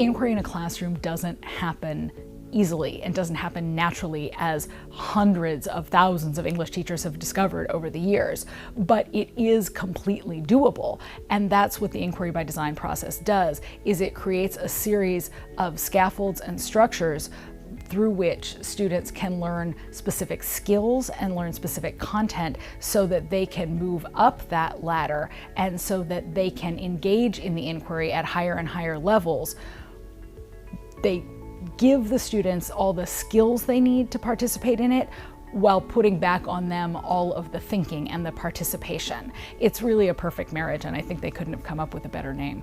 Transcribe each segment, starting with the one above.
Inquiry in a classroom doesn't happen easily and doesn't happen naturally, as hundreds of thousands of English teachers have discovered over the years, but it is completely doable. And that's what the Inquiry by Design process does, is it creates a series of scaffolds and structures through which students can learn specific skills and learn specific content so that they can move up that ladder and so that they can engage in the inquiry at higher and higher levels. They give the students all the skills they need to participate in it while putting back on them all of the thinking and the participation. It's really a perfect marriage, and I think they couldn't have come up with a better name.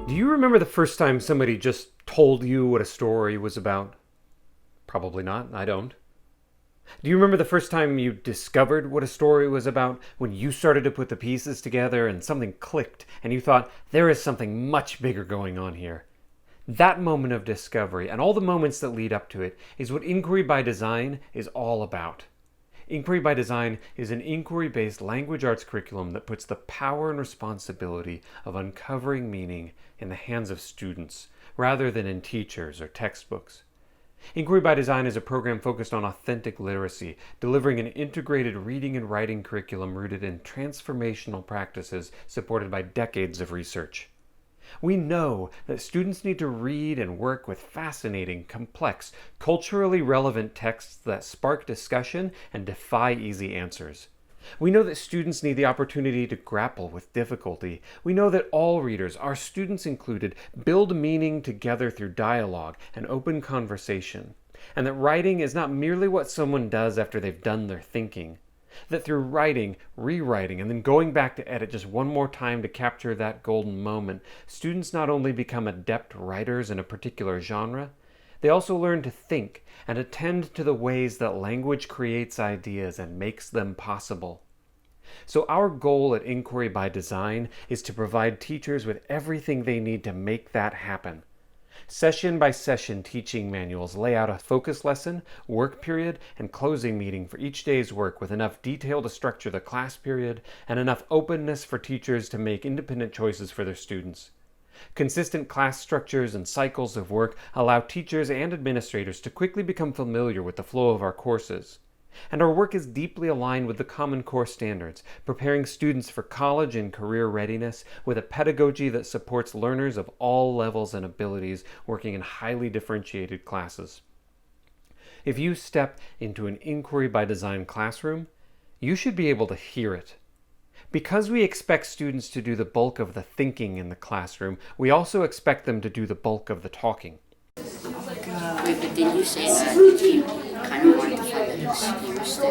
Do you remember the first time somebody just told you what a story was about? Probably not. I don't. Do you remember the first time you discovered what a story was about, when you started to put the pieces together and something clicked and you thought, there is something much bigger going on here? That moment of discovery and all the moments that lead up to it is what Inquiry by Design is all about. Inquiry by Design is an inquiry-based language arts curriculum that puts the power and responsibility of uncovering meaning in the hands of students, rather than in teachers or textbooks. Inquiry by Design is a program focused on authentic literacy, delivering an integrated reading and writing curriculum rooted in transformational practices supported by decades of research. We know that students need to read and work with fascinating, complex, culturally relevant texts that spark discussion and defy easy answers. We know that students need the opportunity to grapple with difficulty. We know that all readers, our students included, build meaning together through dialogue and open conversation, and that writing is not merely what someone does after they've done their thinking. That through writing, rewriting, and then going back to edit just one more time to capture that golden moment, students not only become adept writers in a particular genre, they also learn to think and attend to the ways that language creates ideas and makes them possible. So our goal at Inquiry by Design is to provide teachers with everything they need to make that happen. Session by session teaching manuals lay out a focus lesson, work period, and closing meeting for each day's work, with enough detail to structure the class period and enough openness for teachers to make independent choices for their students. Consistent class structures and cycles of work allow teachers and administrators to quickly become familiar with the flow of our courses. And our work is deeply aligned with the Common Core standards, preparing students for college and career readiness with a pedagogy that supports learners of all levels and abilities working in highly differentiated classes. If you step into an Inquiry by Design classroom, you should be able to hear it. Because we expect students to do the bulk of the thinking in the classroom, we also expect them to do the bulk of the talking. Wait, but did you say that you kind of wanted to find an excuse to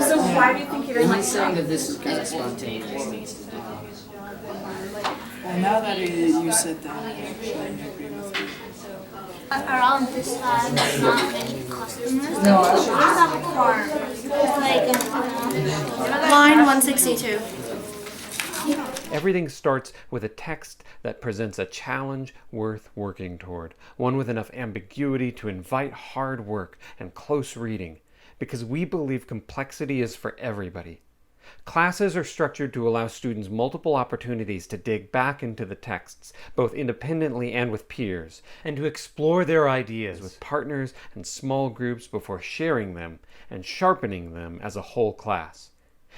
So why do you think you didn't like He's saying that this is kind of spontaneous. Well, now that you said that, I actually agree with you. Around this time, there's not many customers. No, I just have a car. It's like line 162. Everything starts with a text that presents a challenge worth working toward, one with enough ambiguity to invite hard work and close reading, because we believe complexity is for everybody. Classes are structured to allow students multiple opportunities to dig back into the texts, both independently and with peers, and to explore their ideas with partners and small groups before sharing them and sharpening them as a whole class.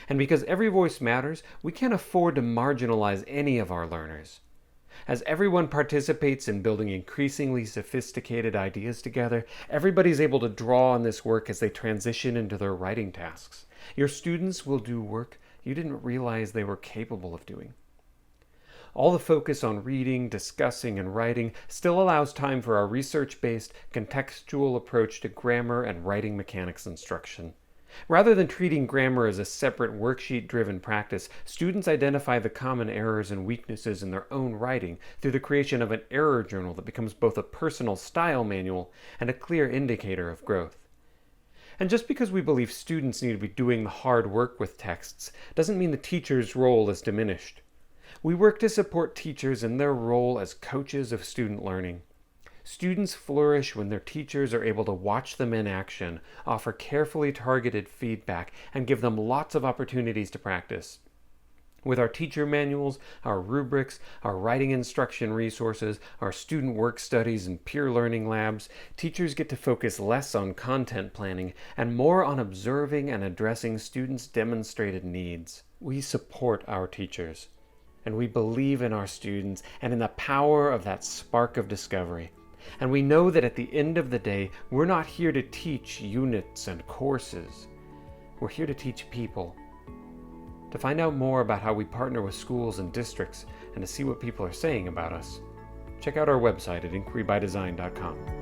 And because every voice matters, we can't afford to marginalize any of our learners. As everyone participates in building increasingly sophisticated ideas together, everybody's able to draw on this work as they transition into their writing tasks. Your students will do work you didn't realize they were capable of doing. All the focus on reading, discussing, and writing still allows time for our research-based, contextual approach to grammar and writing mechanics instruction. Rather than treating grammar as a separate worksheet-driven practice, students identify the common errors and weaknesses in their own writing through the creation of an error journal that becomes both a personal style manual and a clear indicator of growth. And just because we believe students need to be doing the hard work with texts doesn't mean the teacher's role is diminished. We work to support teachers in their role as coaches of student learning. Students flourish when their teachers are able to watch them in action, offer carefully targeted feedback, and give them lots of opportunities to practice. With our teacher manuals, our rubrics, our writing instruction resources, our student work studies and peer learning labs, teachers get to focus less on content planning and more on observing and addressing students' demonstrated needs. We support our teachers, and we believe in our students and in the power of that spark of discovery. And we know that at the end of the day, we're not here to teach units and courses. We're here to teach people. To find out more about how we partner with schools and districts and to see what people are saying about us, check out our website at inquirybydesign.com.